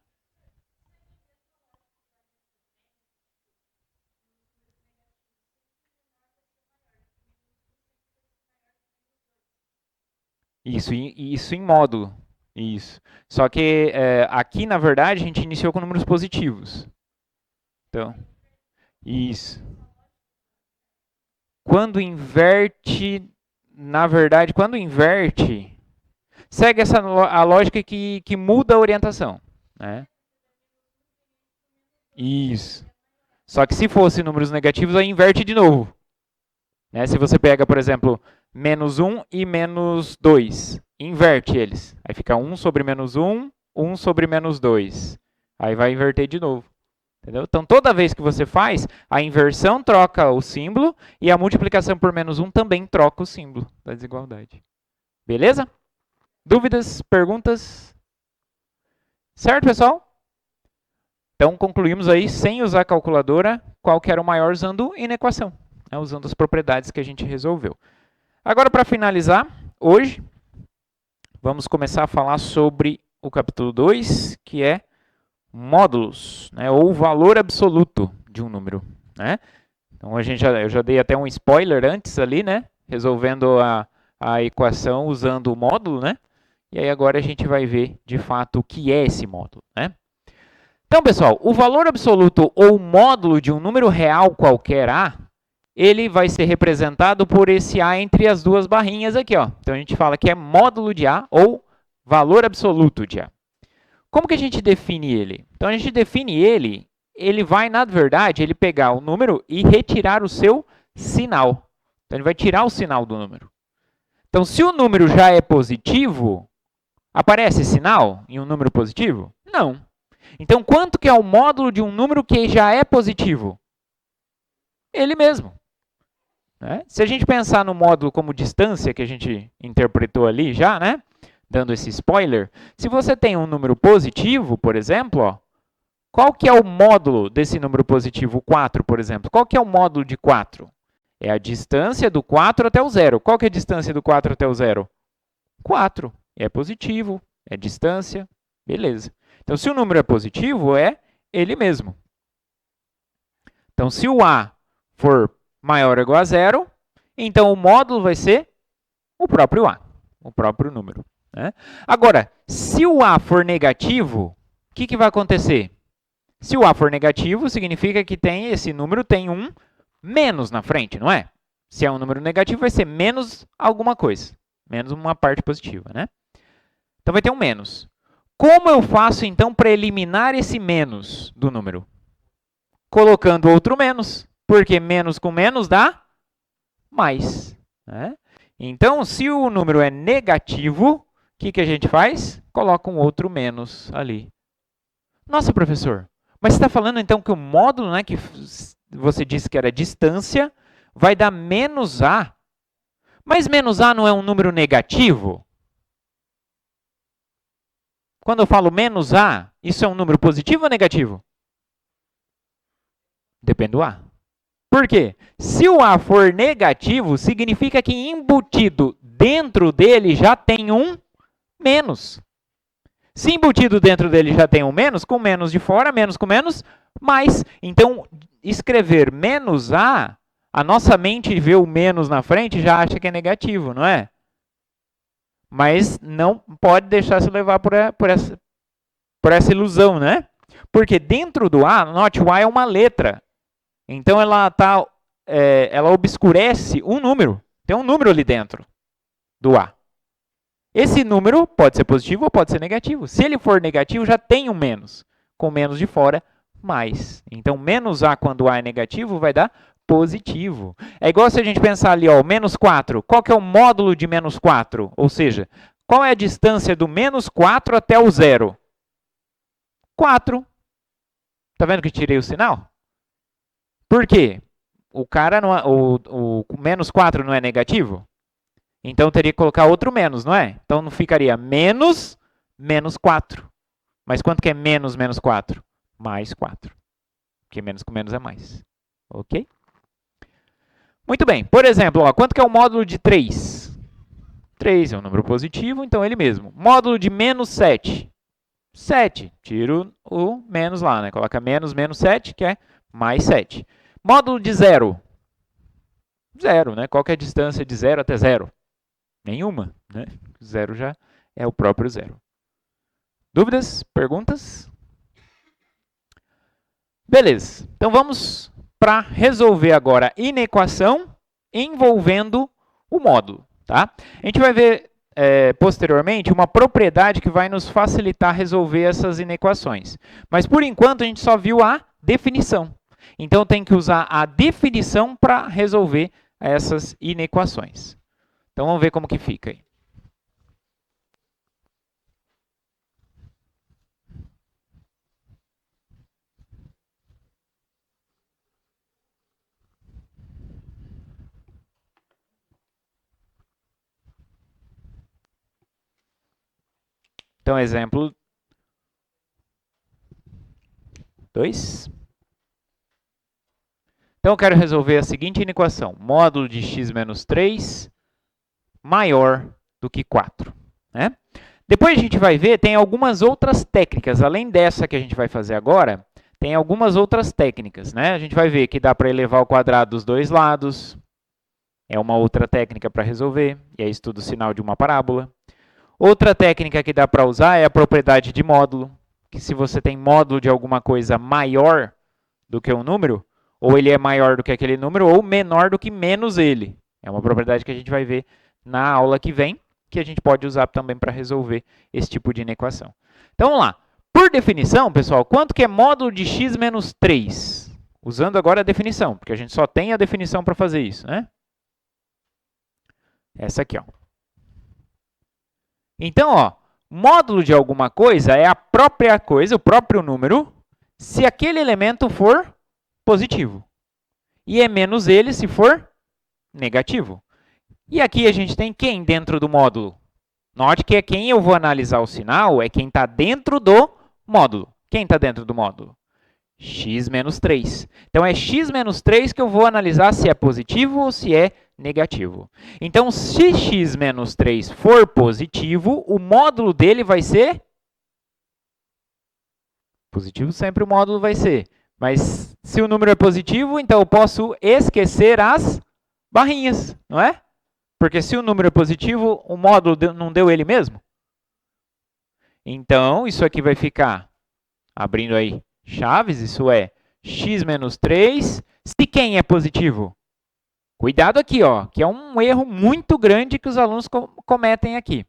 Isso em módulo. Isso. Só que aqui, na verdade, a gente iniciou com números positivos. Então, isso. Quando inverte, na verdade, quando inverte, segue a lógica que muda a orientação. Né? Isso. Só que se fosse números negativos, aí inverte de novo. Né? Se você pega, por exemplo, menos 1 e menos 2, inverte eles. Aí fica 1 sobre menos 1, 1 sobre menos 2. Aí vai inverter de novo. Entendeu? Então, toda vez que você faz, a inversão troca o símbolo e a multiplicação por menos 1 também troca o símbolo da desigualdade. Beleza? Dúvidas? Perguntas? Certo, pessoal? Então, concluímos aí, sem usar a calculadora, qual que era o maior usando inequação, né, usando as propriedades que a gente resolveu. Agora, para finalizar, hoje, vamos começar a falar sobre o capítulo 2, que é módulos, né, ou valor absoluto de um número. Né? Então, eu já dei até um spoiler antes ali, né, resolvendo a equação usando o módulo, né? E aí agora a gente vai ver, de fato, o que é esse módulo, né? Então, pessoal, o valor absoluto ou módulo de um número real qualquer A, ele vai ser representado por esse A entre as duas barrinhas aqui, ó. Então, a gente fala que é módulo de A ou valor absoluto de A. Como que a gente define ele? Então, a gente define ele vai, na verdade, ele pegar o número e retirar o seu sinal. Então, ele vai tirar o sinal do número. Então, se o número já é positivo, aparece sinal em um número positivo? Não. Então, quanto que é o módulo de um número que já é positivo? Ele mesmo. Né? Se a gente pensar no módulo como distância, que a gente interpretou ali já, né? Dando esse spoiler, se você tem um número positivo, por exemplo, ó, qual que é o módulo desse número positivo, 4, por exemplo? Qual que é o módulo de 4? É a distância do 4 até o 0. Qual que é a distância do 4 até o 0? 4. É positivo, é distância, beleza. Então, se o número é positivo, é ele mesmo. Então, se o A for maior ou igual a 0, então o módulo vai ser o próprio A, o próprio número. Né? Agora, se o A for negativo, o que vai acontecer? Se o A for negativo, significa que esse número tem um menos na frente, não é? Se é um número negativo, vai ser menos alguma coisa, menos uma parte positiva. Né? Então, vai ter um menos. Como eu faço, então, para eliminar esse menos do número? Colocando outro menos, porque menos com menos dá mais. Né? Então, se o número é negativo, o que a gente faz? Coloca um outro menos ali. Nossa, professor, mas você está falando, então, que o módulo, né, que você disse que era distância, vai dar menos A. Mas menos A não é um número negativo? Quando eu falo menos A, isso é um número positivo ou negativo? Depende do A. Por quê? Se o A for negativo, significa que embutido dentro dele já tem um menos. Se embutido dentro dele já tem um menos, com menos de fora, menos com menos, mais. Então, escrever menos a nossa mente vê o menos na frente e já acha que é negativo, não é? Mas não pode deixar se levar por essa ilusão, né? Porque dentro do A, note, o A é uma letra. Então, ela obscurece um número. Tem um número ali dentro do A. Esse número pode ser positivo ou pode ser negativo. Se ele for negativo, já tem um menos. Com menos de fora, mais. Então, menos A quando A é negativo vai dar positivo. É igual se a gente pensar ali, ó, menos 4. Qual que é o módulo de menos 4? Ou seja, qual é a distância do menos 4 até o zero? 4. Tá vendo que tirei o sinal? Por quê? O menos 4 não é negativo? Então, teria que colocar outro menos, não é? Então, não ficaria menos 4. Mas quanto que é menos 4? Mais 4. Porque menos com menos é mais. Ok? Muito bem. Por exemplo, ó, quanto que é o módulo de 3? 3 é um número positivo, então ele mesmo. Módulo de menos 7. 7. Tiro o menos lá, né? Coloca menos 7, que é mais 7. Módulo de 0. 0, né? Qual que é a distância de 0 até 0? Nenhuma, né? 0 já é o próprio 0. Dúvidas? Perguntas? Beleza. Então, vamos para resolver agora a inequação envolvendo o módulo. Tá? A gente vai ver posteriormente uma propriedade que vai nos facilitar resolver essas inequações. Mas, por enquanto, a gente só viu a definição. Então, tem que usar a definição para resolver essas inequações. Então, vamos ver como que fica aí. Então, exemplo 2. Então, eu quero resolver a seguinte inequação. Módulo de x menos 3 maior do que 4. Né? Depois a gente vai ver, tem algumas outras técnicas. Além dessa que a gente vai fazer agora, tem algumas outras técnicas. Né? A gente vai ver que dá para elevar ao quadrado dos dois lados. É uma outra técnica para resolver. E aí estuda o sinal de uma parábola. Outra técnica que dá para usar é a propriedade de módulo. Que se você tem módulo de alguma coisa maior do que um número, ou ele é maior do que aquele número, ou menor do que menos ele. É uma propriedade que a gente vai ver na aula que vem, que a gente pode usar também para resolver esse tipo de inequação. Então, vamos lá. Por definição, pessoal, quanto que é módulo de x menos 3? Usando agora a definição, porque a gente só tem a definição para fazer isso, né? Essa aqui, ó. Então, ó, módulo de alguma coisa é a própria coisa, o próprio número, se aquele elemento for positivo. E é menos ele se for negativo. E aqui a gente tem quem dentro do módulo? Note que é quem eu vou analisar o sinal, é quem está dentro do módulo. Quem está dentro do módulo? X menos 3. Então, é x menos 3 que eu vou analisar se é positivo ou se é negativo. Então, se x menos 3 for positivo, o módulo dele vai ser positivo, sempre o módulo vai ser. Mas se o número é positivo, então eu posso esquecer as barrinhas, não é? Porque se o número é positivo, o módulo não deu ele mesmo? Então, isso aqui vai ficar, abrindo aí chaves, isso é x menos 3. Se quem é positivo? Cuidado aqui, ó, que é um erro muito grande que os alunos cometem aqui.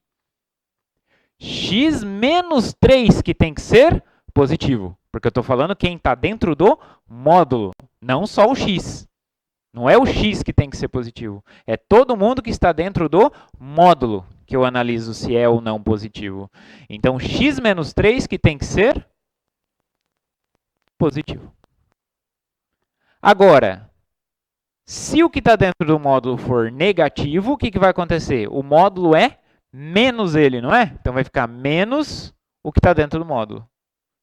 X menos 3 que tem que ser positivo. Porque eu estou falando quem está dentro do módulo, não só o x. Não é o x que tem que ser positivo. É todo mundo que está dentro do módulo que eu analiso se é ou não positivo. Então, x menos 3 que tem que ser positivo. Agora, se o que está dentro do módulo for negativo, o que vai acontecer? O módulo é menos ele, não é? Então, vai ficar menos o que está dentro do módulo.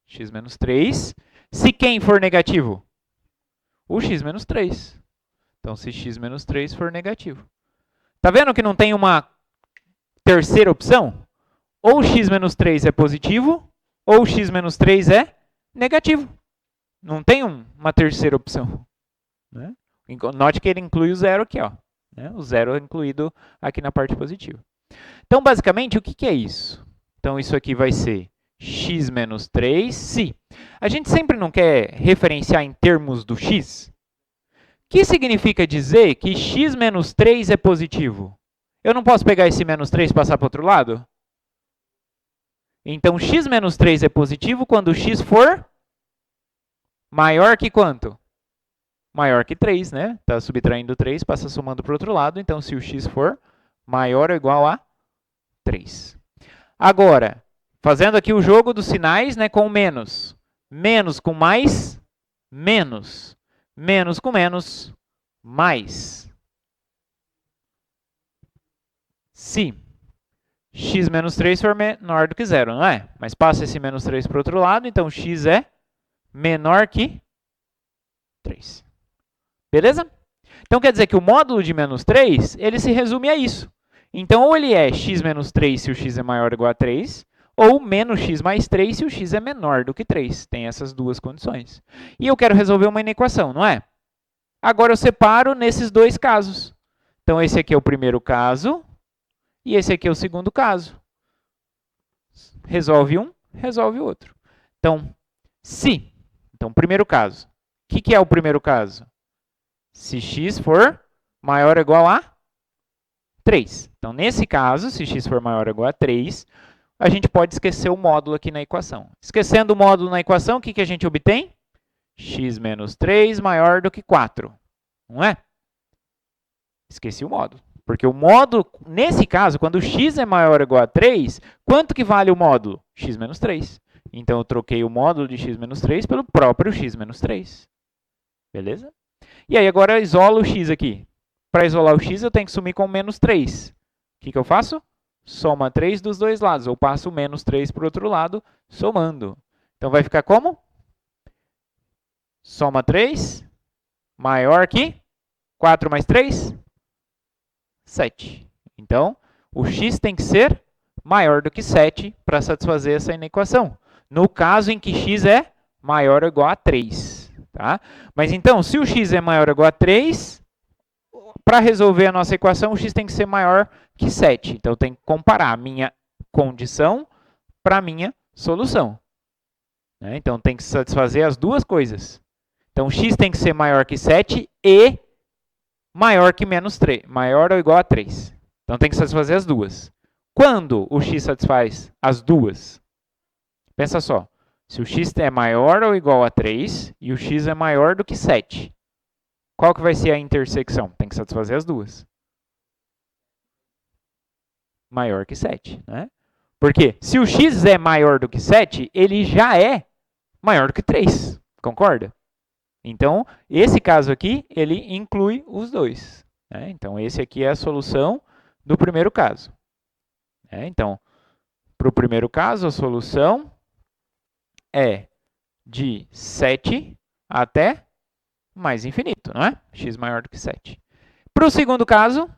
X menos 3. Se quem for negativo? o x menos 3. Então, se x menos 3 for negativo. Tá vendo que não tem uma terceira opção? Ou x menos 3 é positivo, ou x menos 3 é negativo. Não tem uma terceira opção. Né? Note que ele inclui o zero aqui, ó. Né? O zero é incluído aqui na parte positiva. Então, basicamente, o que é isso? Então, isso aqui vai ser x menos 3, se. A gente sempre não quer referenciar em termos do x? O que significa dizer que x menos 3 é positivo? Eu não posso pegar esse menos 3 e passar para o outro lado? Então, x menos 3 é positivo quando x for maior que quanto? Maior que 3, né? Está subtraindo 3, passa somando para o outro lado. Então, se o x for maior ou igual a 3. Agora, fazendo aqui o jogo dos sinais, né, com menos. Menos com mais, menos. Menos com menos, mais. Se x menos 3 for menor do que zero, não é? Mas passa esse menos 3 para o outro lado, então x é menor que 3. Beleza? Então, quer dizer que o módulo de menos 3, ele se resume a isso. Então, ou ele é x menos 3 se o x é maior ou igual a 3, ou menos x mais 3 se o x é menor do que 3. Tem essas duas condições. E eu quero resolver uma inequação, não é? Agora, eu separo nesses dois casos. Então, esse aqui é o primeiro caso, e esse aqui é o segundo caso. Resolve um, resolve o outro. Então, se. Então, primeiro caso. O que é o primeiro caso? Se x for maior ou igual a 3. Então, nesse caso, se x for maior ou igual a 3, a gente pode esquecer o módulo aqui na equação. Esquecendo o módulo na equação, o que a gente obtém? X menos 3 maior do que 4. Não é? Esqueci o módulo. Porque o módulo, nesse caso, quando x é maior ou igual a 3, quanto que vale o módulo? X menos 3. Então, eu troquei o módulo de x menos 3 pelo próprio x menos 3. Beleza? E aí, agora eu isolo o x aqui. Para isolar o x, eu tenho que sumir com menos 3. O que eu faço? Soma 3 dos dois lados. Eu passo menos 3 para o outro lado, somando. Então, vai ficar como? Soma 3, maior que 4 mais 3, 7. Então, o x tem que ser maior do que 7 para satisfazer essa inequação. No caso em que x é maior ou igual a 3. Tá? Mas então, se o x é maior ou igual a 3, para resolver a nossa equação, o x tem que ser maior que 7. Então, eu tenho que comparar a minha condição para a minha solução. Então, tem que satisfazer as duas coisas. Então, x tem que ser maior que 7 e maior que menos 3, maior ou igual a 3. Então, tem que satisfazer as duas. Quando o x satisfaz as duas? Pensa só. Se o x é maior ou igual a 3 e o x é maior do que 7, qual que vai ser a intersecção? Tem que satisfazer as duas. Maior que 7, né? Porque se o x é maior do que 7, ele já é maior do que 3. Concorda? Então, esse caso aqui, ele inclui os dois. Né? Então, esse aqui é a solução do primeiro caso. Então, para o primeiro caso, a solução é de 7 até mais infinito, não é? X maior do que 7. Para o segundo caso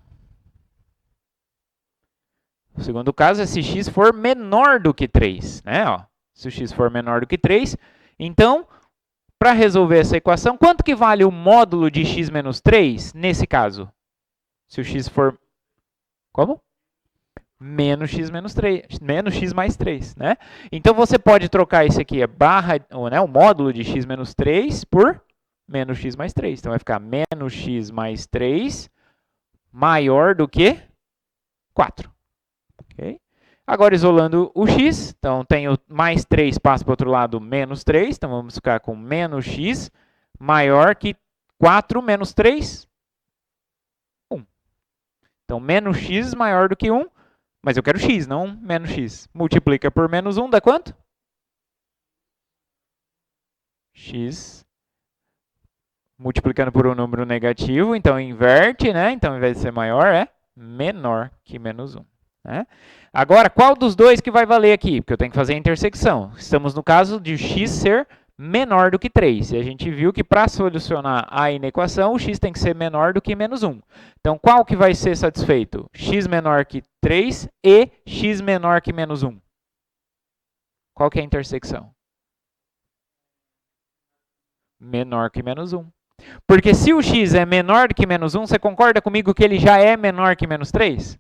é se x for menor do que 3. Né? Ó, se o x for menor do que 3, então, para resolver essa equação, quanto que vale o módulo de x menos 3 nesse caso? Se o x for... Como? Menos x menos 3, menos x mais 3, né? Então, você pode trocar isso aqui, o módulo de x menos 3 por menos x mais 3. Então, vai ficar menos x mais 3 maior do que 4. Okay? Agora, isolando o x, então, tenho mais 3, passa para o outro lado, menos 3. Então, vamos ficar com menos x maior que 4 menos 3, 1. Então, menos x maior do que 1. Mas eu quero x, não menos x. Multiplica por menos 1, dá quanto? X multiplicando por um número negativo, então inverte, né? Então, ao invés de ser maior, é menor que menos 1. Né? Agora, qual dos dois que vai valer aqui? Porque eu tenho que fazer a intersecção. Estamos no caso de x ser menor do que 3. E a gente viu que para solucionar a inequação, o x tem que ser menor do que menos 1. Então, qual que vai ser satisfeito? X menor que 3 e x menor que menos 1. Qual que é a intersecção? Menor que menos 1. Porque se o x é menor do que menos 1, você concorda comigo que ele já é menor que menos 3?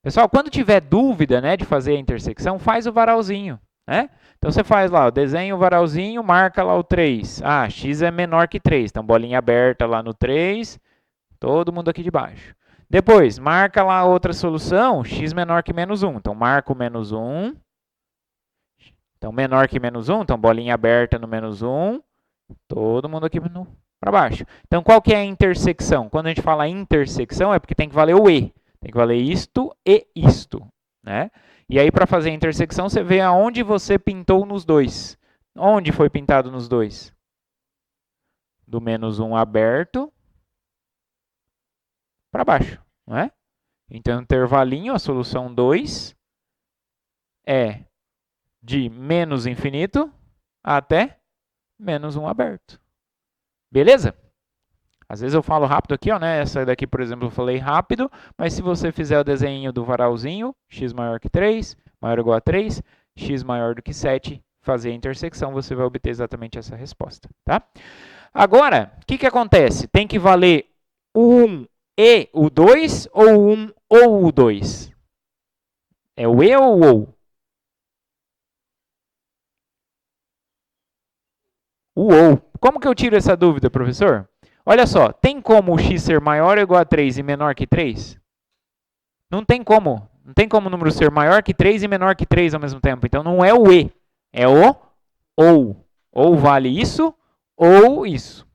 Pessoal, quando tiver dúvida, né, de fazer a intersecção, faz o varalzinho, né? Então, você faz lá, desenha o varalzinho, marca lá o 3. Ah, x é menor que 3. Então, bolinha aberta lá no 3, todo mundo aqui de baixo. Depois, marca lá outra solução, x menor que menos 1. Então, marca o menos 1. Então, menor que menos 1, então bolinha aberta no menos 1. Todo mundo aqui para baixo. Então, qual que é a intersecção? Quando a gente fala intersecção, é porque tem que valer o e. Tem que valer isto e isto, né? E aí, para fazer a intersecção, você vê aonde você pintou nos dois. Onde foi pintado nos dois? Do menos 1 aberto para baixo, não é? Então, intervalinho, a solução 2 é de menos infinito até menos 1 aberto. Beleza? Às vezes eu falo rápido aqui, ó, né? Essa daqui, por exemplo, eu falei rápido, mas se você fizer o desenho do varalzinho, x maior que 3, maior ou igual a 3, x maior do que 7, fazer a intersecção, você vai obter exatamente essa resposta, tá? Agora, o que acontece? Tem que valer o 1 e o 2 ou o 1 ou o 2? É o e ou o ou? O ou. Como que eu tiro essa dúvida, professor? Olha só, tem como o x ser maior ou igual a 3 e menor que 3? Não tem como. Não tem como o número ser maior que 3 e menor que 3 ao mesmo tempo. Então, não é o e, é o ou. Ou vale isso ou isso.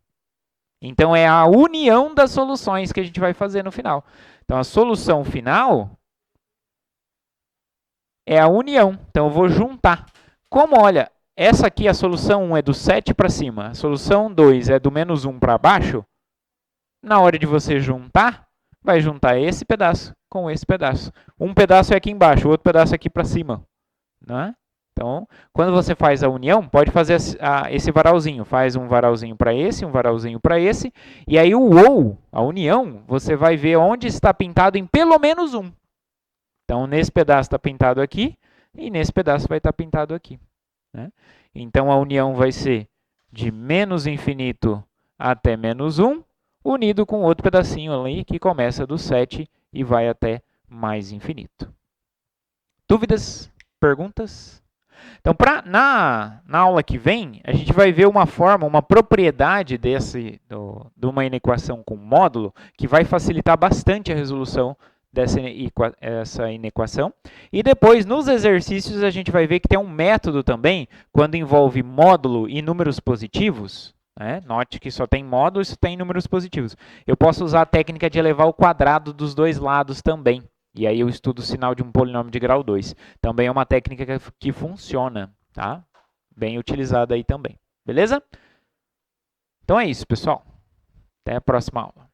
Então, é a união das soluções que a gente vai fazer no final. Então, a solução final é a união. Então, eu vou juntar. Como, olha, essa aqui, a solução 1 é do 7 para cima, a solução 2 é do menos 1 para baixo, na hora de você juntar, vai juntar esse pedaço com esse pedaço. Um pedaço é aqui embaixo, o outro pedaço é aqui para cima. Né? Então, quando você faz a união, pode fazer esse varalzinho. Faz um varalzinho para esse, um varalzinho para esse. E aí o ou, a união, você vai ver onde está pintado em pelo menos um. Então, nesse pedaço está pintado aqui e nesse pedaço vai estar pintado aqui. Né? Então, a união vai ser de menos infinito até menos 1, unido com outro pedacinho ali que começa do 7 e vai até mais infinito. Dúvidas? Perguntas? Então, na aula que vem, a gente vai ver uma forma, uma propriedade de uma inequação com módulo que vai facilitar bastante a resolução dessa inequação. E depois, nos exercícios, a gente vai ver que tem um método também, quando envolve módulo e números positivos. Né? Note que só tem módulo e só tem números positivos. Eu posso usar a técnica de elevar o quadrado dos dois lados também. E aí eu estudo o sinal de um polinômio de grau 2. Também é uma técnica que funciona, tá? Bem utilizada aí também. Beleza? Então é isso, pessoal. Até a próxima aula.